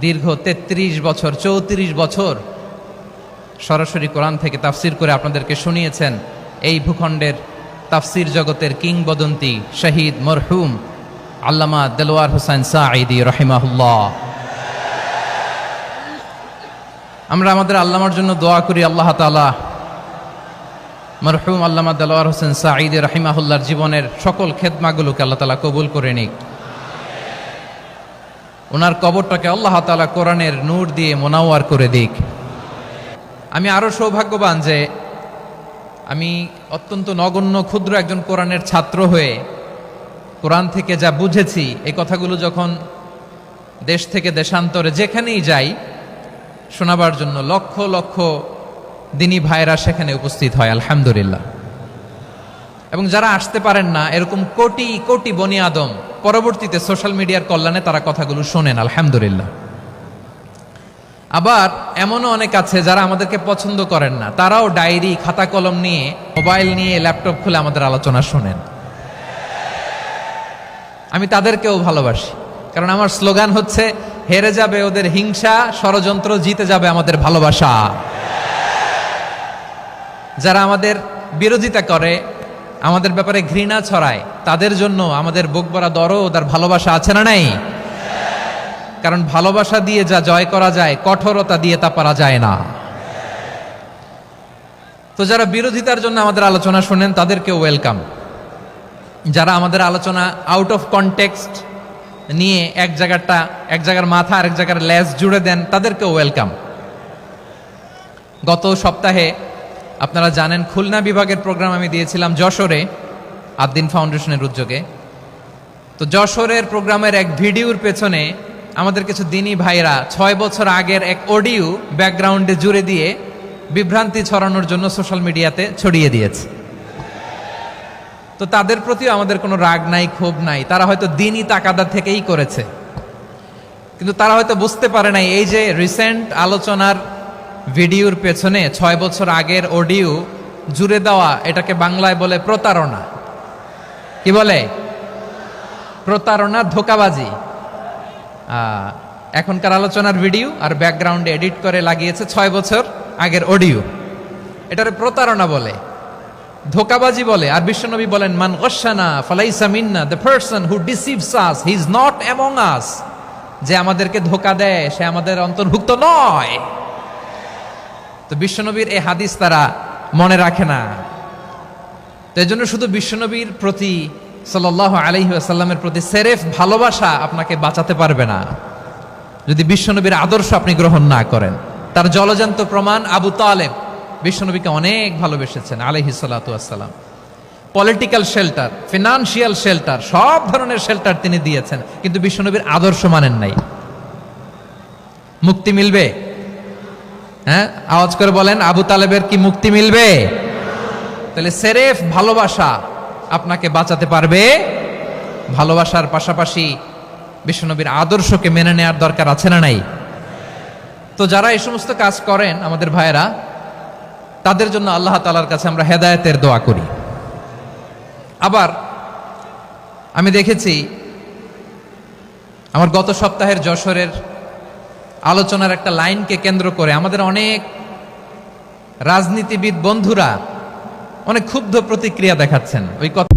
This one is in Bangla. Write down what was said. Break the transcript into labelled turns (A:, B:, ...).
A: দীর্ঘ ৩৩ বছর ৩৪ বছর সরাসরি কোরআন থেকে তাফসির করে আপনাদেরকে শুনিয়েছেন এই ভূখণ্ডের তাফসির জগতের কিংবদন্তি শহীদ মরহুম আল্লামা দেলোয়ার হোসেন সাঈদী রাহিমাহুল্লাহ। আমরা আমাদের আল্লামার জন্য দোয়া করি, আল্লাহ তাআলা মরহুম আল্লামা দেলোয়ার হোসেন সাঈদী রাহিমাহুল্লাহর জীবনের সকল খেদমাগুলোকে আল্লাহ তাআলা কবুল করে নিক। ওনার কবরটাকে আল্লাহ তাআলা কোরআনের নূর দিয়ে মোনাওয়ার করে দিক। আমি আরো সৌভাগ্যবান যে আমি অত্যন্ত নগণ্য ক্ষুদ্র একজন কোরআনের ছাত্র হয়ে কোরআন থেকে যা বুঝেছি এই কথাগুলো যখন দেশ থেকে দেশান্তরে যেখানেই যাই শোনাবার জন্য লক্ষ লক্ষ দিনী ভাইরা সেখানে উপস্থিত হয় আলহামদুলিল্লাহ। এবং যারা আসতে পারেন না এরকম কোটি কোটি বনি আদম পরবর্তীতে সোশ্যাল মিডিয়ার কল্যাণে তারা কথাগুলো শোনেন আলহামদুলিল্লাহ। আবার এমনও অনেক আছে যারা আমাদেরকে পছন্দ করেন না, তারাও ডায়েরি খাতা কলম নিয়ে মোবাইল নিয়ে ল্যাপটপ খুলে আমাদের আলোচনা শোনেন। আমি তাদেরকেও ভালোবাসি, কারণ আমার স্লোগান হচ্ছে হেরে যাবে ওদের হিংসা, ষড়যন্ত্র, জিতে যাবে আমাদের ভালোবাসা। যারা আমাদের বিরোধিতা করে, আমাদের ব্যাপারে ঘৃণা ছড়ায়, তাদের জন্য আমাদের বুক ভরা দরদ আর ভালোবাসা আছে না নাই? কারণ ভালোবাসা দিয়ে যা জয় করা যায় কঠোরতা দিয়ে তা পারা যায় না। তো যারা বিরোধিতার জন্য আমাদের আলোচনা শুনেন তাদেরকে ওয়েলকাম। যারা আমাদের আলোচনা আউট অফ কনটেক্সট নিয়ে এক জায়গার মাথা আর এক জায়গার লেজ জুড়ে দেন তাদেরকে ওয়েলকাম। গত সপ্তাহে আপনারা জানেন খুলনা বিভাগের প্রোগ্রাম আমি দিয়েছিলাম যশোরে আদ্দিন ফাউন্ডেশনের উদ্যোগে। তো যশোরের প্রোগ্রামের এক ভিডিওর পেছনে আমাদের কিছু দিনী ভাইরা 6 বছর আগের এক অডিও ব্যাকগ্রাউন্ডে জুড়ে দিয়ে বিভ্রান্তি ছড়ানোর জন্য সোশ্যাল মিডিয়াতে ছড়িয়ে দিয়েছে। তো তাদের প্রতিও আমাদের কোনো রাগ নাই, ক্ষোভ নাই, তারা হয়তো দিনী তাকাদা থেকেই করেছে, কিন্তু তারা হয়তো বুঝতে পারে নাই এই যে রিসেন্ট আলোচনার ভিডিওর পেছনে 6 বছর আগের অডিও জুড়ে দেওয়া, এটাকে বাংলায় বলে প্রতারণা। কি বলে? প্রতারণা, ধোঁকাবাজি। এখনকার আলোচনার ভিডিও আর ব্যাকগ্রাউন্ডে এডিট করে লাগিয়েছে 6 বছর আগের অডিও। এটারে প্রতারণা বলে, ধোঁকাবাজি বলে। আর বিশ্বনবী বলেন মান গশানা ফালাইসা মিন্না, the person who deceives us he is not among us. যে আমাদেরকে ধোঁকা দেয় সে আমাদের অন্তর্ভুক্ত নয়। তো বিশ্বনবীর এই হাদিস তারা মনে রাখে না। তো এই জন্য শুধু বিশ্বনবীর প্রতি সাল্লাল্লাহু আলাইহি ওয়াসাল্লামের প্রতি সেরেফ ভালোবাসা আপনাকে বাঁচাতে পারবে না যদি বিশ্বনবীর আদর্শ আপনি গ্রহণ না করেন। তার জলজান্ত প্রমাণ আবু তালেব বিশ্বনবীকে অনেক ভালোবেসেছেন আলাইহিস সালাতু ওয়াসসালাম। পলিটিক্যাল শেল্টার, ফিনান্সিয়াল শেল্টার, সব ধরনের শেল্টার তিনি দিয়েছেন, কিন্তু বিশ্বনবীর আদর্শ মানেন নাই। মুক্তি মিলবে? হ্যাঁ, আওয়াজ করে বলেন, আবু তালেবের কি মুক্তি মিলবে? তাহলে সেরেফ ভালোবাসা আপনাকে বাঁচাতে পারবে। ভালোবাসার পাশাপাশি বিশ্বনবীর আদর্শকে মেনে নেওয়ার দরকার আছে না নাই? তো যারা এই সমস্ত কাজ করেন আমাদের ভাইয়েরা, তাদের জন্য আল্লাহ তাআলার কাছে আমরা হেদায়েতের দোয়া করি। আবার আমি দেখেছি আমার গত সপ্তাহের যশোরের আলোচনার একটা লাইনকে কেন্দ্র করে আমাদের অনেক রাজনীতিবিদ বন্ধুরা অনেক ক্ষুব্ধ প্রতিক্রিয়া দেখাচ্ছেন। ওই কথা